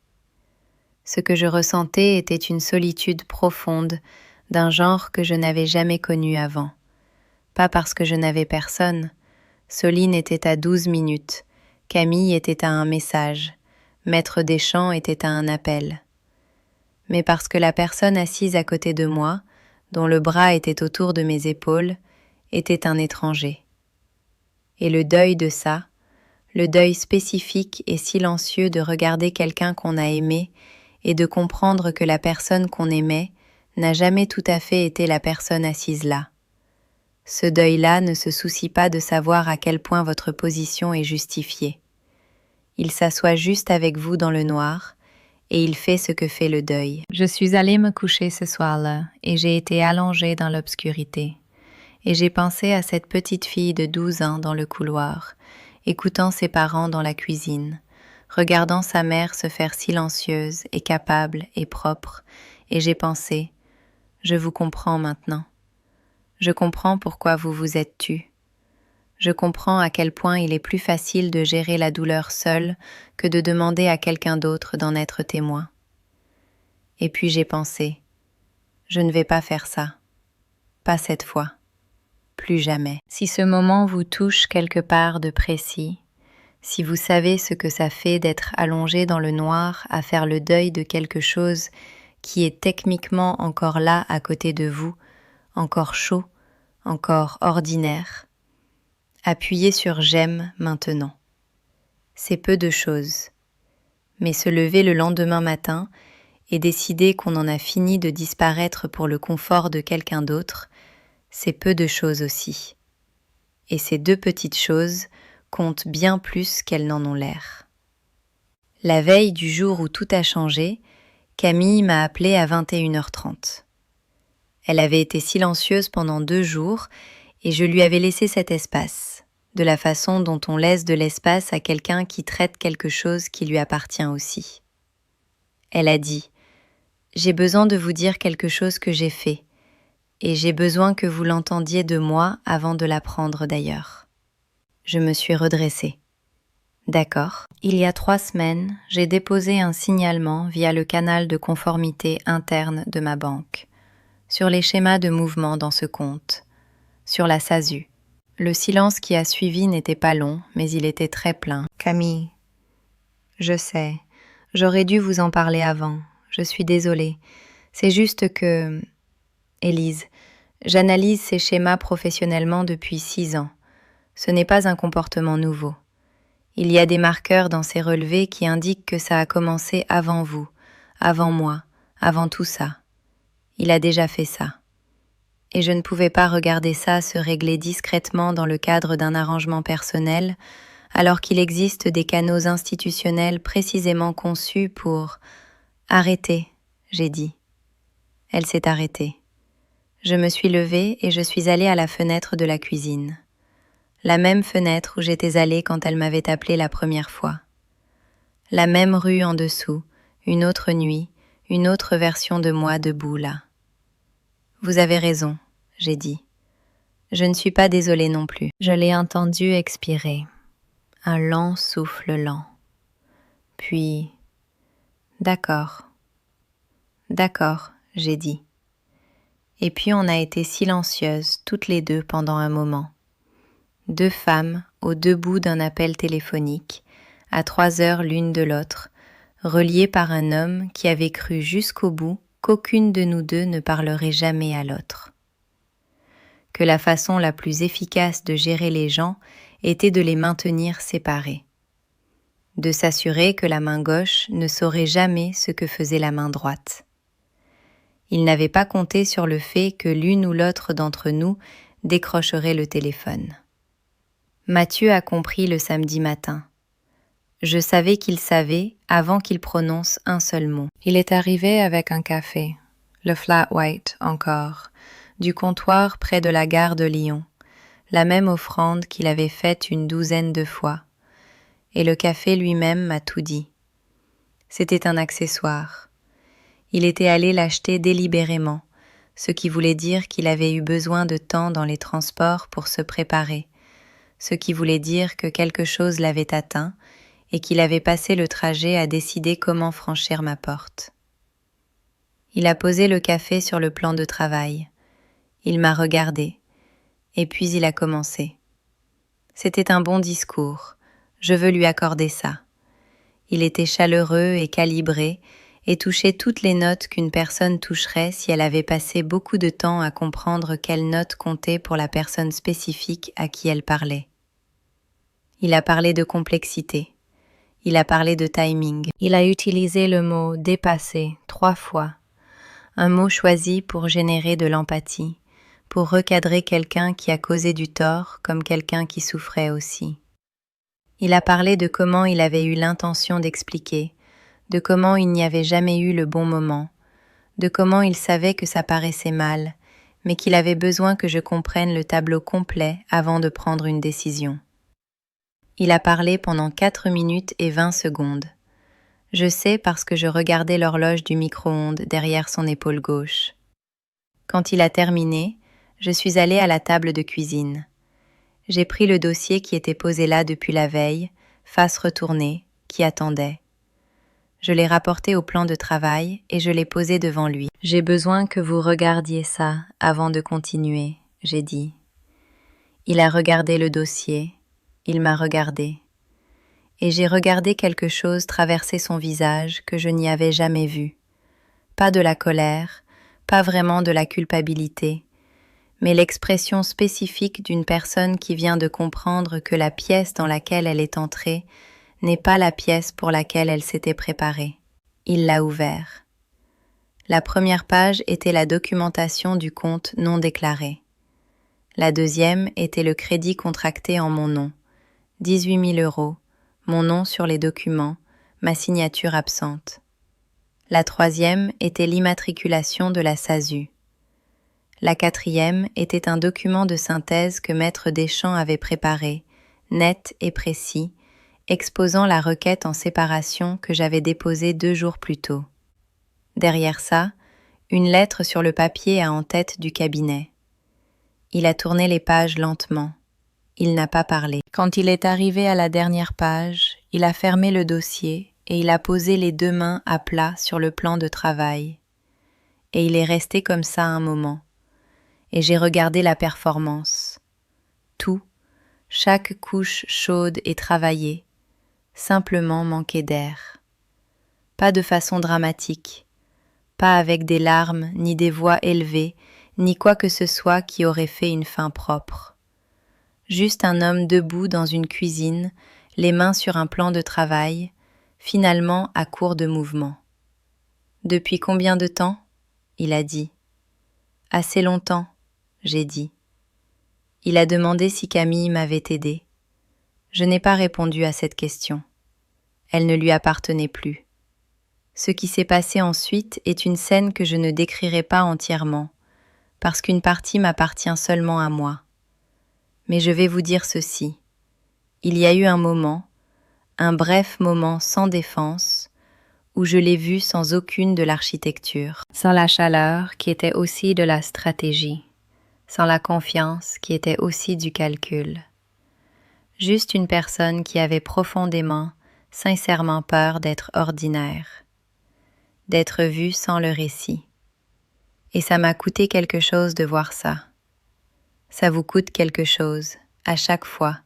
Ce que je ressentais était une solitude profonde d'un genre que je n'avais jamais connu avant. Pas parce que je n'avais personne. Soline était à 12 minutes, Camille était à un message, Maître Deschamps était à un appel. Mais parce que la personne assise à côté de moi, dont le bras était autour de mes épaules, était un étranger. Et le deuil de ça, le deuil spécifique et silencieux de regarder quelqu'un qu'on a aimé et de comprendre que la personne qu'on aimait n'a jamais tout à fait été la personne assise là. Ce deuil-là ne se soucie pas de savoir à quel point votre position est justifiée. Il s'assoit juste avec vous dans le noir et il fait ce que fait le deuil. Je suis allée me coucher ce soir-là et j'ai été allongée dans l'obscurité. Et j'ai pensé à cette petite fille de 12 ans dans le couloir, écoutant ses parents dans la cuisine, regardant sa mère se faire silencieuse et capable et propre, et j'ai pensé « Je vous comprends maintenant. Je comprends pourquoi vous vous êtes tue. Je comprends à quel point il est plus facile de gérer la douleur seule que de demander à quelqu'un d'autre d'en être témoin. » Et puis j'ai pensé « Je ne vais pas faire ça. Pas cette fois. » plus jamais. Si ce moment vous touche quelque part de précis, si vous savez ce que ça fait d'être allongé dans le noir à faire le deuil de quelque chose qui est techniquement encore là à côté de vous, encore chaud, encore ordinaire, appuyez sur j'aime maintenant. C'est peu de choses, mais se lever le lendemain matin et décider qu'on en a fini de disparaître pour le confort de quelqu'un d'autre, c'est peu de choses aussi. Et ces deux petites choses comptent bien plus qu'elles n'en ont l'air. La veille du jour où tout a changé, Camille m'a appelée à 21h30. Elle avait été silencieuse pendant 2 jours et je lui avais laissé cet espace, de la façon dont on laisse de l'espace à quelqu'un qui traite quelque chose qui lui appartient aussi. Elle a dit « J'ai besoin de vous dire quelque chose que j'ai fait, et j'ai besoin que vous l'entendiez de moi avant de l'apprendre d'ailleurs. » Je me suis redressée. D'accord. Il y a 3 semaines, j'ai déposé un signalement via le canal de conformité interne de ma banque, sur les schémas de mouvement dans ce compte, sur la SASU. Le silence qui a suivi n'était pas long, mais il était très plein. Camille, je sais, j'aurais dû vous en parler avant, je suis désolée. C'est juste que... Élise, j'analyse ces schémas professionnellement depuis 6 ans. Ce n'est pas un comportement nouveau. Il y a des marqueurs dans ces relevés qui indiquent que ça a commencé avant vous, avant moi, avant tout ça. Il a déjà fait ça. Et je ne pouvais pas regarder ça se régler discrètement dans le cadre d'un arrangement personnel, alors qu'il existe des canaux institutionnels précisément conçus pour... Arrêtez, j'ai dit. Elle s'est arrêtée. Je me suis levée et je suis allée à la fenêtre de la cuisine. La même fenêtre où j'étais allée quand elle m'avait appelée la première fois. La même rue en dessous, une autre nuit, une autre version de moi debout là. Vous avez raison, j'ai dit. Je ne suis pas désolée non plus. Je l'ai entendu expirer. Un lent souffle lent. Puis, d'accord, j'ai dit. Et puis on a été silencieuses toutes les deux pendant un moment. 2 femmes aux 2 bouts d'un appel téléphonique, à 3 heures l'une de l'autre, reliées par un homme qui avait cru jusqu'au bout qu'aucune de nous deux ne parlerait jamais à l'autre. Que la façon la plus efficace de gérer les gens était de les maintenir séparés. De s'assurer que la main gauche ne saurait jamais ce que faisait la main droite. Il n'avait pas compté sur le fait que l'une ou l'autre d'entre nous décrocherait le téléphone. Mathieu a compris le samedi matin. Je savais qu'il savait avant qu'il prononce un seul mot. Il est arrivé avec un café, le flat white encore, du comptoir près de la gare de Lyon, la même offrande qu'il avait faite une 12aine de fois. Et le café lui-même m'a tout dit. C'était un accessoire. Il était allé l'acheter délibérément, ce qui voulait dire qu'il avait eu besoin de temps dans les transports pour se préparer, ce qui voulait dire que quelque chose l'avait atteint et qu'il avait passé le trajet à décider comment franchir ma porte. Il a posé le café sur le plan de travail. Il m'a regardé, et puis il a commencé. C'était un bon discours, je veux lui accorder ça. Il était chaleureux et calibré, et touchait toutes les notes qu'une personne toucherait si elle avait passé beaucoup de temps à comprendre quelle note comptait pour la personne spécifique à qui elle parlait. Il a parlé de complexité. Il a parlé de timing. Il a utilisé le mot « dépasser » 3 fois. Un mot choisi pour générer de l'empathie, pour recadrer quelqu'un qui a causé du tort comme quelqu'un qui souffrait aussi. Il a parlé de comment il avait eu l'intention d'expliquer, de comment il n'y avait jamais eu le bon moment, de comment il savait que ça paraissait mal, mais qu'il avait besoin que je comprenne le tableau complet avant de prendre une décision. Il a parlé pendant 4 minutes et 20 secondes. Je sais parce que je regardais l'horloge du micro-ondes derrière son épaule gauche. Quand il a terminé, je suis allée à la table de cuisine. J'ai pris le dossier qui était posé là depuis la veille, face retournée, qui attendait. Je l'ai rapporté au plan de travail et je l'ai posé devant lui. « J'ai besoin que vous regardiez ça avant de continuer », j'ai dit. Il a regardé le dossier, il m'a regardé, et j'ai regardé quelque chose traverser son visage que je n'y avais jamais vu. Pas de la colère, pas vraiment de la culpabilité, mais l'expression spécifique d'une personne qui vient de comprendre que la pièce dans laquelle elle est entrée n'est pas la pièce pour laquelle elle s'était préparée. Il l'a ouvert. La première page était la documentation du compte non déclaré. La deuxième était le crédit contracté en mon nom, 18 000 €, mon nom sur les documents, ma signature absente. La troisième était l'immatriculation de la SASU. La quatrième était un document de synthèse que Maître Deschamps avait préparé, net et précis, exposant la requête en séparation que j'avais déposée 2 jours plus tôt. Derrière ça, une lettre sur le papier à en-tête du cabinet. Il a tourné les pages lentement. Il n'a pas parlé. Quand il est arrivé à la dernière page, il a fermé le dossier et il a posé les 2 mains à plat sur le plan de travail. Et il est resté comme ça un moment. Et j'ai regardé la performance. Tout, chaque couche chaude et travaillée, simplement manquait d'air. Pas de façon dramatique, pas avec des larmes, ni des voix élevées, ni quoi que ce soit qui aurait fait une fin propre. Juste un homme debout dans une cuisine, les mains sur un plan de travail, finalement à court de mouvement. « Depuis combien de temps ?» il a dit. « Assez longtemps », j'ai dit. Il a demandé si Camille m'avait aidé. Je n'ai pas répondu à cette question. Elle ne lui appartenait plus. Ce qui s'est passé ensuite est une scène que je ne décrirai pas entièrement, parce qu'une partie m'appartient seulement à moi. Mais je vais vous dire ceci. Il y a eu un moment, un bref moment sans défense, où je l'ai vu sans aucune de l'architecture, sans la chaleur qui était aussi de la stratégie, sans la confiance qui était aussi du calcul. Juste une personne qui avait profondément, sincèrement peur d'être ordinaire, d'être vue sans le récit. Et ça m'a coûté quelque chose de voir ça. Ça vous coûte quelque chose, à chaque fois,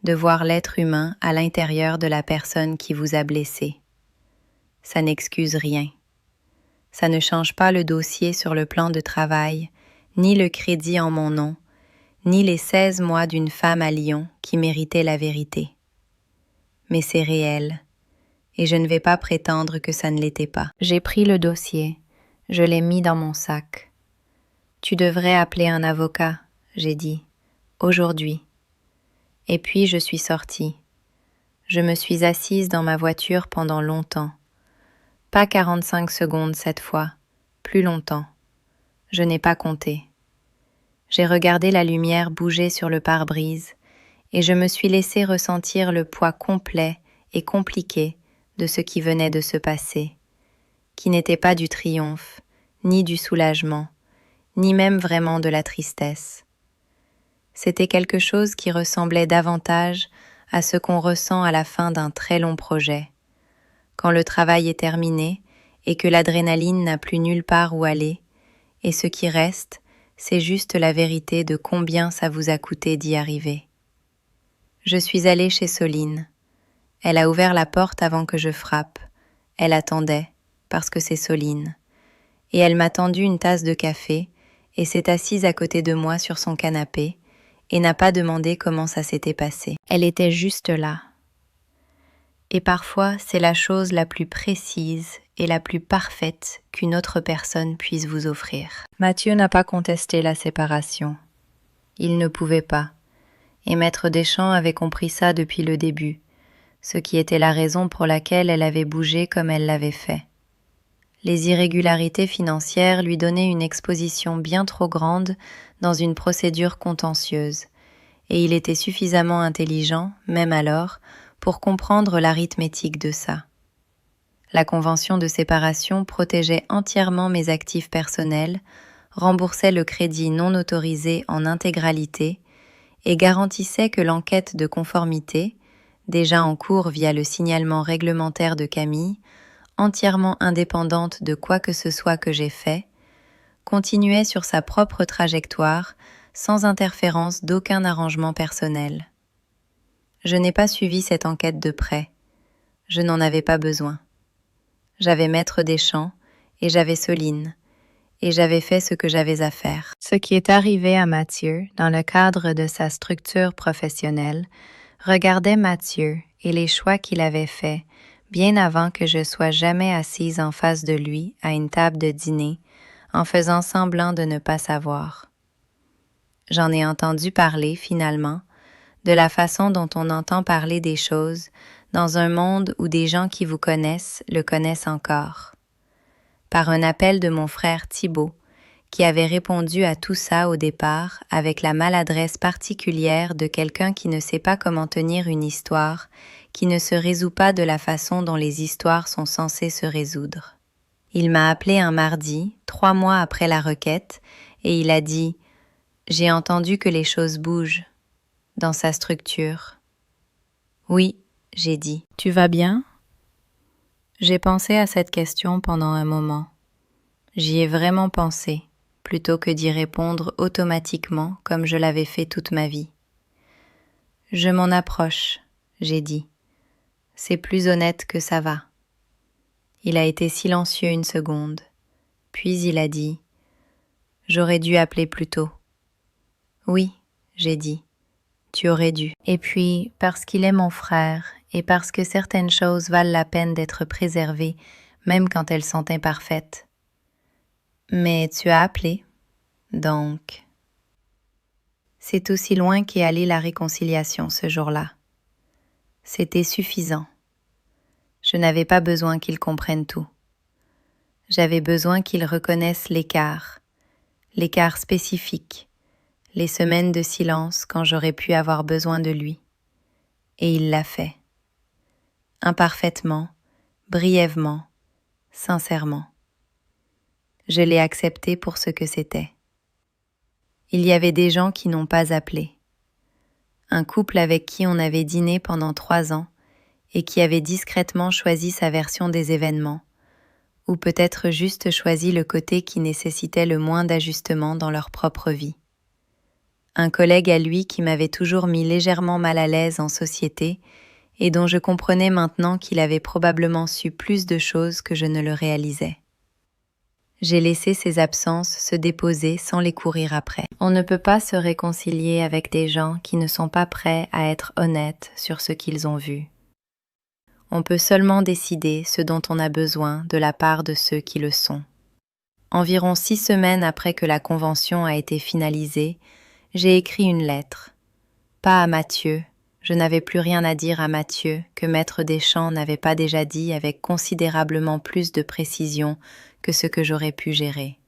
de voir l'être humain à l'intérieur de la personne qui vous a blessé. Ça n'excuse rien. Ça ne change pas le dossier sur le plan de travail, ni le crédit en mon nom, ni les 16 mois d'une femme à Lyon qui méritait la vérité. Mais c'est réel, et je ne vais pas prétendre que ça ne l'était pas. J'ai pris le dossier, je l'ai mis dans mon sac. Tu devrais appeler un avocat, j'ai dit, aujourd'hui. Et puis je suis sortie. Je me suis assise dans ma voiture pendant longtemps. Pas 45 secondes cette fois, plus longtemps. Je n'ai pas compté. J'ai regardé la lumière bouger sur le pare-brise et je me suis laissé ressentir le poids complet et compliqué de ce qui venait de se passer, qui n'était pas du triomphe, ni du soulagement, ni même vraiment de la tristesse. C'était quelque chose qui ressemblait davantage à ce qu'on ressent à la fin d'un très long projet, quand le travail est terminé et que l'adrénaline n'a plus nulle part où aller, et ce qui reste, c'est juste la vérité de combien ça vous a coûté d'y arriver. Je suis allée chez Soline. Elle a ouvert la porte avant que je frappe. Elle attendait, parce que c'est Soline. Et elle m'a tendu une tasse de café et s'est assise à côté de moi sur son canapé et n'a pas demandé comment ça s'était passé. Elle était juste là. Et parfois, c'est la chose la plus précise et la plus parfaite qu'une autre personne puisse vous offrir. Mathieu n'a pas contesté la séparation. Il ne pouvait pas. Et Maître Deschamps avait compris ça depuis le début, ce qui était la raison pour laquelle elle avait bougé comme elle l'avait fait. Les irrégularités financières lui donnaient une exposition bien trop grande dans une procédure contentieuse, et il était suffisamment intelligent, même alors, pour comprendre l'arithmétique de ça. La convention de séparation protégeait entièrement mes actifs personnels, remboursait le crédit non autorisé en intégralité et garantissait que l'enquête de conformité, déjà en cours via le signalement réglementaire de Camille, entièrement indépendante de quoi que ce soit que j'ai fait, continuait sur sa propre trajectoire sans interférence d'aucun arrangement personnel. Je n'ai pas suivi cette enquête de près. Je n'en avais pas besoin. J'avais Maître Deschamps et j'avais Soline, et j'avais fait ce que j'avais à faire. Ce qui est arrivé à Mathieu dans le cadre de sa structure professionnelle regardait Mathieu et les choix qu'il avait faits bien avant que je sois jamais assise en face de lui à une table de dîner en faisant semblant de ne pas savoir. J'en ai entendu parler finalement de la façon dont on entend parler des choses dans un monde où des gens qui vous connaissent le connaissent encore. Par un appel de mon frère Thibaut, qui avait répondu à tout ça au départ avec la maladresse particulière de quelqu'un qui ne sait pas comment tenir une histoire, qui ne se résout pas de la façon dont les histoires sont censées se résoudre. Il m'a appelé un mardi, 3 mois après la requête, et il a dit « J'ai entendu que les choses bougent » dans sa structure. « Oui », j'ai dit. « Tu vas bien ?» J'ai pensé à cette question pendant un moment. J'y ai vraiment pensé, plutôt que d'y répondre automatiquement comme je l'avais fait toute ma vie. Je m'en approche, j'ai dit. C'est plus honnête que ça va. Il a été silencieux une seconde, puis il a dit « J'aurais dû appeler plus tôt. » Oui, j'ai dit. Tu aurais dû. Et puis, parce qu'il est mon frère, et parce que certaines choses valent la peine d'être préservées, même quand elles sont imparfaites. Mais tu as appelé, donc... C'est aussi loin qu'est allée la réconciliation ce jour-là. C'était suffisant. Je n'avais pas besoin qu'il comprenne tout. J'avais besoin qu'il reconnaisse l'écart spécifique, les semaines de silence quand j'aurais pu avoir besoin de lui. Et il l'a fait. Imparfaitement, brièvement, sincèrement. Je l'ai accepté pour ce que c'était. Il y avait des gens qui n'ont pas appelé. Un couple avec qui on avait dîné pendant 3 ans et qui avait discrètement choisi sa version des événements, ou peut-être juste choisi le côté qui nécessitait le moins d'ajustements dans leur propre vie. Un collègue à lui qui m'avait toujours mis légèrement mal à l'aise en société et dont je comprenais maintenant qu'il avait probablement su plus de choses que je ne le réalisais. J'ai laissé ces absences se déposer sans les courir après. On ne peut pas se réconcilier avec des gens qui ne sont pas prêts à être honnêtes sur ce qu'ils ont vu. On peut seulement décider ce dont on a besoin de la part de ceux qui le sont. Environ 6 semaines après que la convention a été finalisée, j'ai écrit une lettre. Pas à Mathieu, je n'avais plus rien à dire à Mathieu que Maître Deschamps n'avait pas déjà dit avec considérablement plus de précision que ce que j'aurais pu gérer.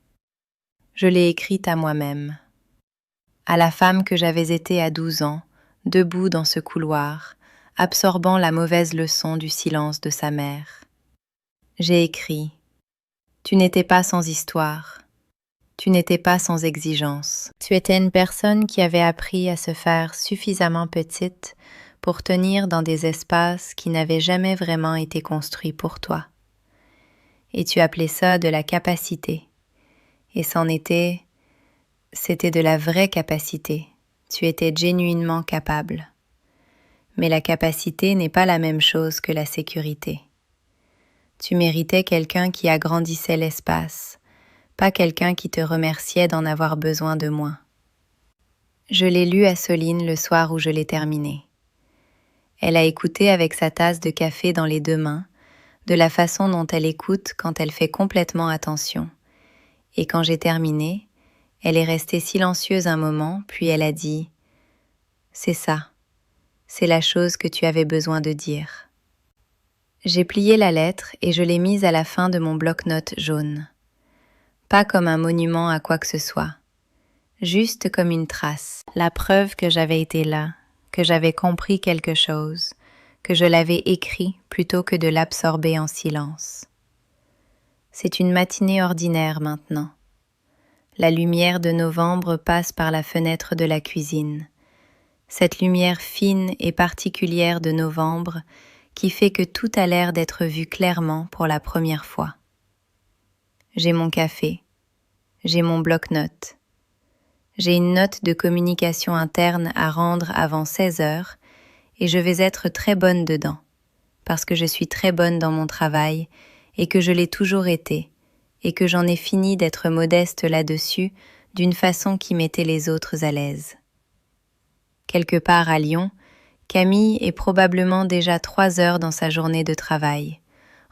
Je l'ai écrite à moi-même. À la femme que j'avais été à 12 ans, debout dans ce couloir, absorbant la mauvaise leçon du silence de sa mère. J'ai écrit « Tu n'étais pas sans histoire. Tu n'étais pas sans exigence. Tu étais une personne qui avait appris à se faire suffisamment petite pour tenir dans des espaces qui n'avaient jamais vraiment été construits pour toi. Et tu appelais ça de la capacité. Et c'était de la vraie capacité. Tu étais genuinement capable. Mais la capacité n'est pas la même chose que la sécurité. Tu méritais quelqu'un qui agrandissait l'espace, pas quelqu'un qui te remerciait d'en avoir besoin de moins. Je l'ai lu à Soline le soir où je l'ai terminé. Elle a écouté avec sa tasse de café dans les 2 mains, de la façon dont elle écoute quand elle fait complètement attention. Et quand j'ai terminé, elle est restée silencieuse un moment, puis elle a dit « C'est ça, c'est la chose que tu avais besoin de dire. » J'ai plié la lettre et je l'ai mise à la fin de mon bloc-notes jaune. Pas comme un monument à quoi que ce soit, juste comme une trace, la preuve que j'avais été là, que j'avais compris quelque chose, que je l'avais écrit plutôt que de l'absorber en silence. C'est une matinée ordinaire maintenant. La lumière de novembre passe par la fenêtre de la cuisine. Cette lumière fine et particulière de novembre qui fait que tout a l'air d'être vu clairement pour la première fois. J'ai mon café, j'ai mon bloc-notes. J'ai une note de communication interne à rendre avant 16 heures et je vais être très bonne dedans, parce que je suis très bonne dans mon travail et que je l'ai toujours été, et que j'en ai fini d'être modeste là-dessus d'une façon qui mettait les autres à l'aise. Quelque part à Lyon, Camille est probablement déjà 3 heures dans sa journée de travail,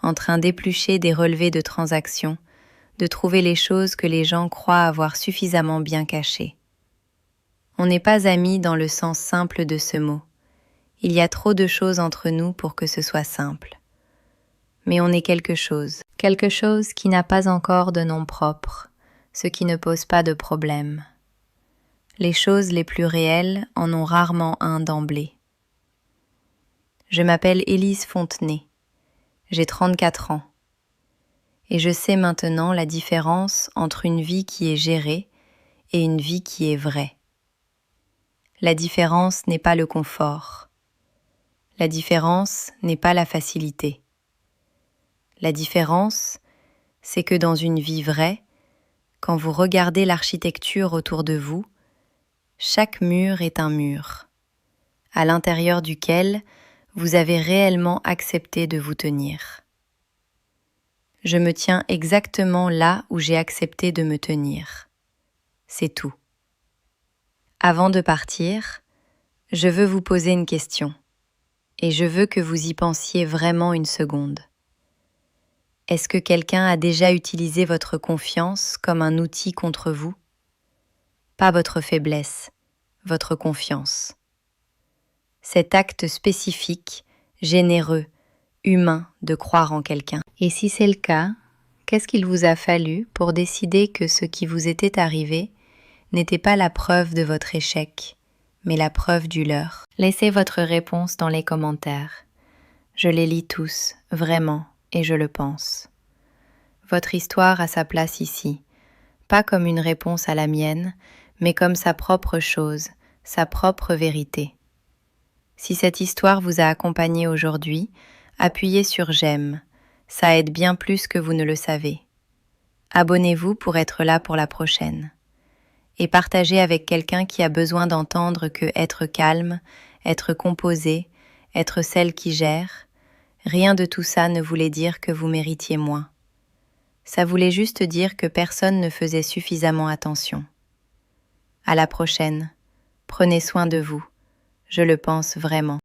en train d'éplucher des relevés de transactions, de trouver les choses que les gens croient avoir suffisamment bien cachées. On n'est pas amis dans le sens simple de ce mot. Il y a trop de choses entre nous pour que ce soit simple. Mais on est quelque chose qui n'a pas encore de nom propre, ce qui ne pose pas de problème. Les choses les plus réelles en ont rarement un d'emblée. Je m'appelle Élise Fontenay, j'ai 34 ans, et je sais maintenant la différence entre une vie qui est gérée et une vie qui est vraie. La différence n'est pas le confort. La différence n'est pas la facilité. La différence, c'est que dans une vie vraie, quand vous regardez l'architecture autour de vous, chaque mur est un mur, à l'intérieur duquel vous avez réellement accepté de vous tenir. Je me tiens exactement là où j'ai accepté de me tenir. C'est tout. Avant de partir, je veux vous poser une question, et je veux que vous y pensiez vraiment une seconde. Est-ce que quelqu'un a déjà utilisé votre confiance comme un outil contre vous? Pas votre faiblesse, votre confiance. Cet acte spécifique, généreux, humain de croire en quelqu'un. Et si c'est le cas, qu'est-ce qu'il vous a fallu pour décider que ce qui vous était arrivé n'était pas la preuve de votre échec, mais la preuve du leur? Laissez votre réponse dans les commentaires. Je les lis tous, vraiment, et je le pense. Votre histoire a sa place ici, pas comme une réponse à la mienne, mais comme sa propre chose, sa propre vérité. Si cette histoire vous a accompagné aujourd'hui, appuyez sur j'aime, ça aide bien plus que vous ne le savez. Abonnez-vous pour être là pour la prochaine. Et partagez avec quelqu'un qui a besoin d'entendre que être calme, être composé, être celle qui gère, rien de tout ça ne voulait dire que vous méritiez moins. Ça voulait juste dire que personne ne faisait suffisamment attention. À la prochaine, prenez soin de vous, je le pense vraiment.